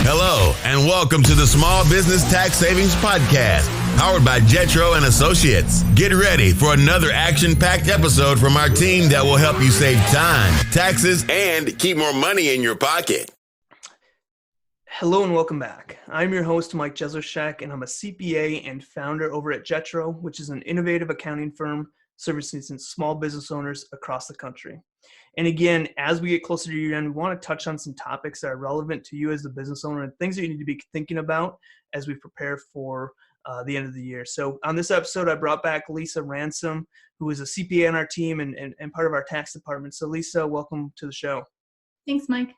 Hello, and welcome to the Small Business Tax Savings Podcast, powered by Jetro and Associates. Get ready for another action-packed episode from our team that will help you save time, taxes, and keep more money in your pocket. Hello and welcome back. I'm your host, Mike Jesowshek, and I'm a CPA and founder over at Jetro, which is an innovative accounting firm servicing small business owners across the country. And again, as we get closer to year end, we want to touch on some topics that are relevant to you as the business owner and things that you need to be thinking about as we prepare for the end of the year. So on this episode, I brought back Lisa Ransom, who is a CPA on our team and part of our tax department. So Lisa, welcome to the show. Thanks, Mike.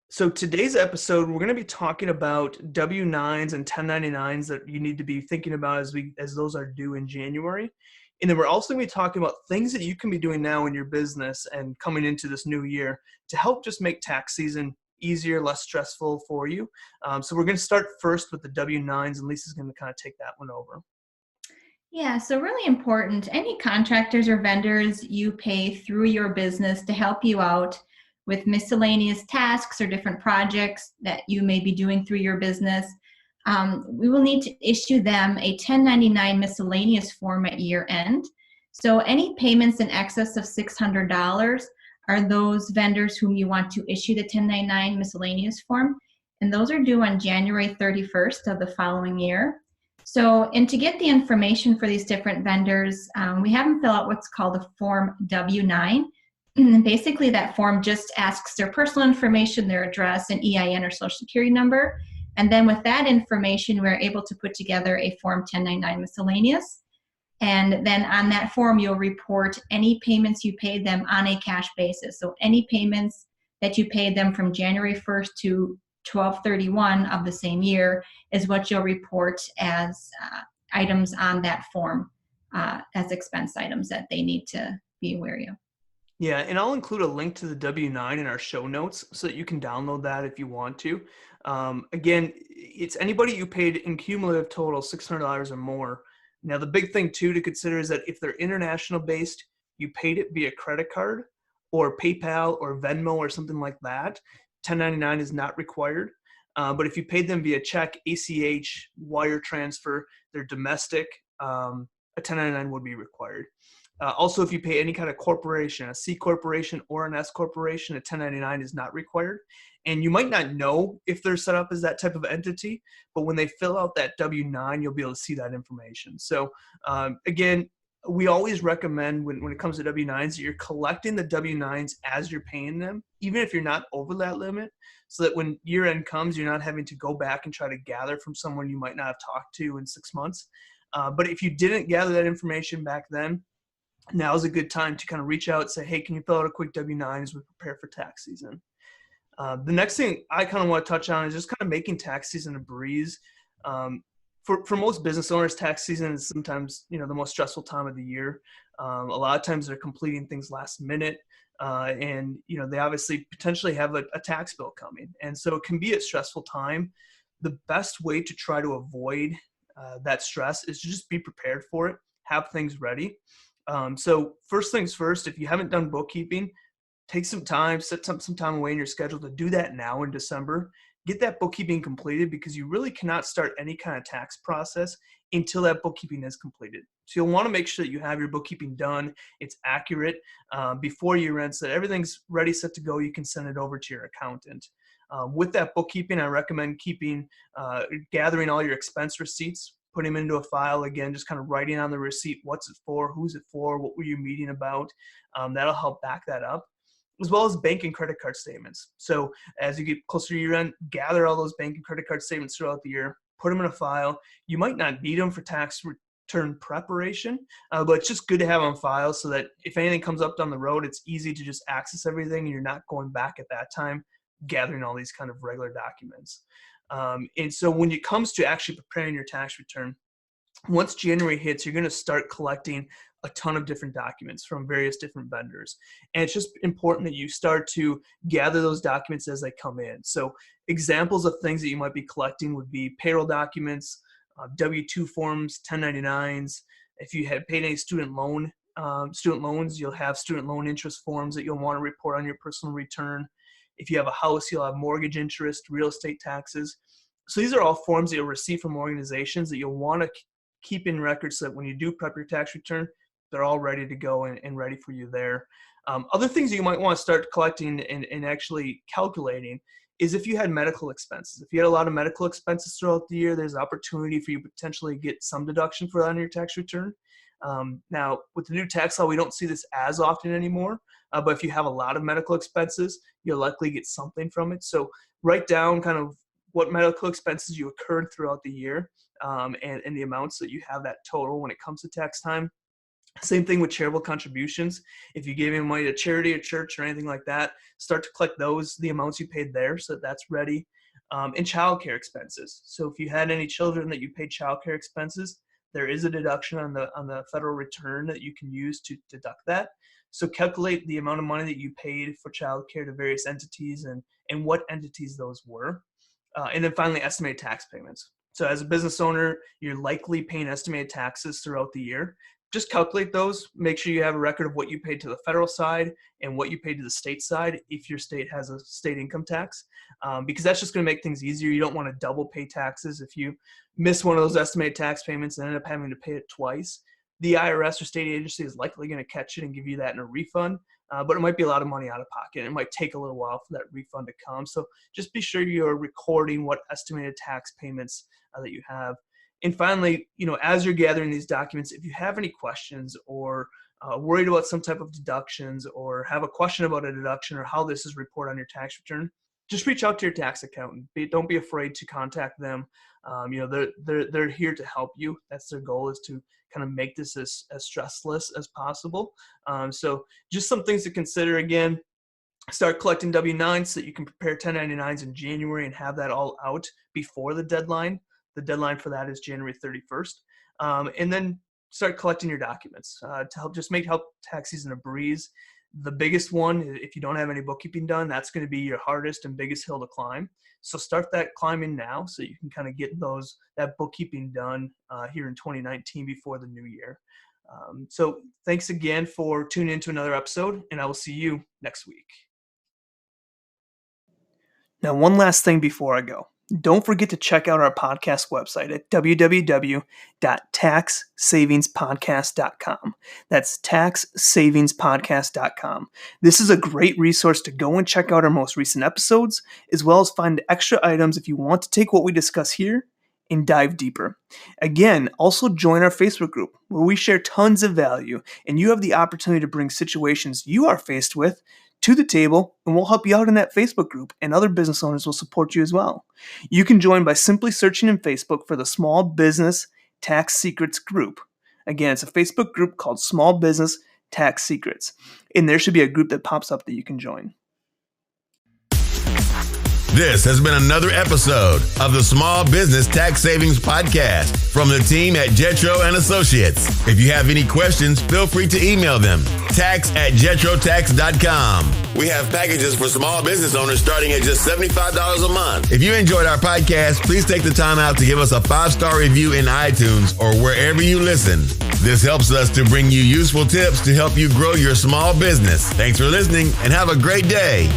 So today's episode, we're going to be talking about W9s and 1099s that you need to be thinking about as those are due in January. And then we're also going to be talking about things that you can be doing now in your business and coming into this new year to help just make tax season easier, less stressful for you. So we're going to start first with the W9s, and Lisa's going to kind of take that one over. Yeah, so really important. Any contractors or vendors you pay through your business to help you out with miscellaneous tasks or different projects that you may be doing through your business, we will need to issue them a 1099 miscellaneous form at year end. So any payments in excess of $600 are those vendors whom you want to issue the 1099 miscellaneous form, and those are due on January 31st of the following year. So, and to get the information for these different vendors, we have them fill out what's called a Form W9. And basically that form just asks their personal information, their address, and EIN or social security number. And then with that information, we're able to put together a Form 1099 miscellaneous. And then on that form, you'll report any payments you paid them on a cash basis. So any payments that you paid them from January 1st to 12/31 of the same year is what you'll report as items on that form as expense items that they need to be aware of. Yeah, and I'll include a link to the W9 in our show notes so that you can download that if you want to. Again, it's anybody you paid in cumulative total $600 or more. Now, the big thing, too, to consider is that if they're international based, you paid it via credit card or PayPal or Venmo or something like that, 1099 is not required. But if you paid them via check, ACH, wire transfer, they're domestic, a 1099 would be required. Also, if you pay any kind of corporation, a C corporation or an S corporation, a 1099 is not required. And you might not know if they're set up as that type of entity, but when they fill out that W9, you'll be able to see that information. So again, we always recommend when it comes to W9s that you're collecting the W9s as you're paying them, even if you're not over that limit, so that when year end comes, you're not having to go back and try to gather from someone you might not have talked to in 6 months. But if you didn't gather that information back then, now is a good time to kind of reach out and say, hey, can you fill out a quick W9 as we prepare for tax season? The next thing I kind of want to touch on is just kind of making tax season a breeze. For most business owners, tax season is sometimes, the most stressful time of the year. A lot of times they're completing things last minute, and, they obviously potentially have a tax bill coming. And so it can be a stressful time. The best way to try to avoid that stress is to just be prepared for it, have things ready. So first things first, if you haven't done bookkeeping, take some time, set some time away in your schedule to do that now in December. Get that bookkeeping completed because you really cannot start any kind of tax process until that bookkeeping is completed. So you'll want to make sure that you have your bookkeeping done, it's accurate before year end, so that everything's ready, set to go. You can send it over to your accountant. With that bookkeeping, I recommend gathering all your expense receipts, put them into a file, again, just kind of writing on the receipt, what's it for, who's it for, what were you meeting about. That'll help back that up, as well as bank and credit card statements. So as you get closer to year end, gather all those bank and credit card statements throughout the year, put them in a file. You might not need them for tax return preparation, but it's just good to have on file so that if anything comes up down the road, it's easy to just access everything and you're not going back at that time, gathering all these kind of regular documents. And so when it comes to actually preparing your tax return, once January hits, you're going to start collecting a ton of different documents from various different vendors. And it's just important that you start to gather those documents as they come in. So examples of things that you might be collecting would be payroll documents, W-2 forms, 1099s. If you had paid any student loans, you'll have student loan interest forms that you'll want to report on your personal return. If you have a house, you'll have mortgage interest, real estate taxes. So these are all forms that you'll receive from organizations that you'll want to keep in record so that when you do prep your tax return, they're all ready to go and ready for you there. Other things that you might want to start collecting and actually calculating is if you had medical expenses. If you had a lot of medical expenses throughout the year, there's an opportunity for you to potentially get some deduction for that on your tax return. Now, with the new tax law, we don't see this as often anymore, but if you have a lot of medical expenses, you'll likely get something from it. So write down kind of what medical expenses you occurred throughout the year and the amounts that you have that total when it comes to tax time. Same thing with charitable contributions. If you gave any money to charity or church or anything like that, start to collect the amounts you paid there so that's ready. And childcare expenses. So if you had any children that you paid childcare expenses, there is a deduction on the federal return that you can use to deduct that. So calculate the amount of money that you paid for childcare to various entities and what entities those were. And then finally, estimated tax payments. So as a business owner, you're likely paying estimated taxes throughout the year. Just calculate those. Make sure you have a record of what you paid to the federal side and what you paid to the state side if your state has a state income tax, because that's just going to make things easier. You don't want to double pay taxes. If you miss one of those estimated tax payments and end up having to pay it twice, the IRS or state agency is likely going to catch it and give you that in a refund, but it might be a lot of money out of pocket. It might take a little while for that refund to come. So just be sure you're recording what estimated tax payments that you have. And finally, as you're gathering these documents, if you have any questions or worried about some type of deductions or have a question about a deduction or how this is reported on your tax return, just reach out to your tax accountant. Don't be afraid to contact them. They're here to help you. That's their goal, is to kind of make this as stressless as possible. So just some things to consider. Again, start collecting W9s so that you can prepare 1099s in January and have that all out before the deadline. The deadline for that is January 31st. And then start collecting your documents to help tax season a breeze. The biggest one, if you don't have any bookkeeping done, that's going to be your hardest and biggest hill to climb. So start that climbing now so you can kind of get that bookkeeping done here in 2019 before the new year. So thanks again for tuning into another episode, and I will see you next week. Now, one last thing before I go. Don't forget to check out our podcast website at www.taxsavingspodcast.com. That's taxsavingspodcast.com. This is a great resource to go and check out our most recent episodes, as well as find extra items if you want to take what we discuss here and dive deeper. Again, also join our Facebook group where we share tons of value, and you have the opportunity to bring situations you are faced with to the table, and we'll help you out in that Facebook group, and other business owners will support you as well. You can join by simply searching in Facebook for the Small Business Tax Secrets group. Again, it's a Facebook group called Small Business Tax Secrets, and there should be a group that pops up that you can join. This has been another episode of the Small Business Tax Savings Podcast from the team at Jetro and Associates. If you have any questions, feel free to email them. tax@jetrotax.com. We have packages for small business owners starting at just $75 a month. If you enjoyed our podcast, please take the time out to give us a 5-star review in iTunes or wherever you listen. This helps us to bring you useful tips to help you grow your small business. Thanks for listening and have a great day.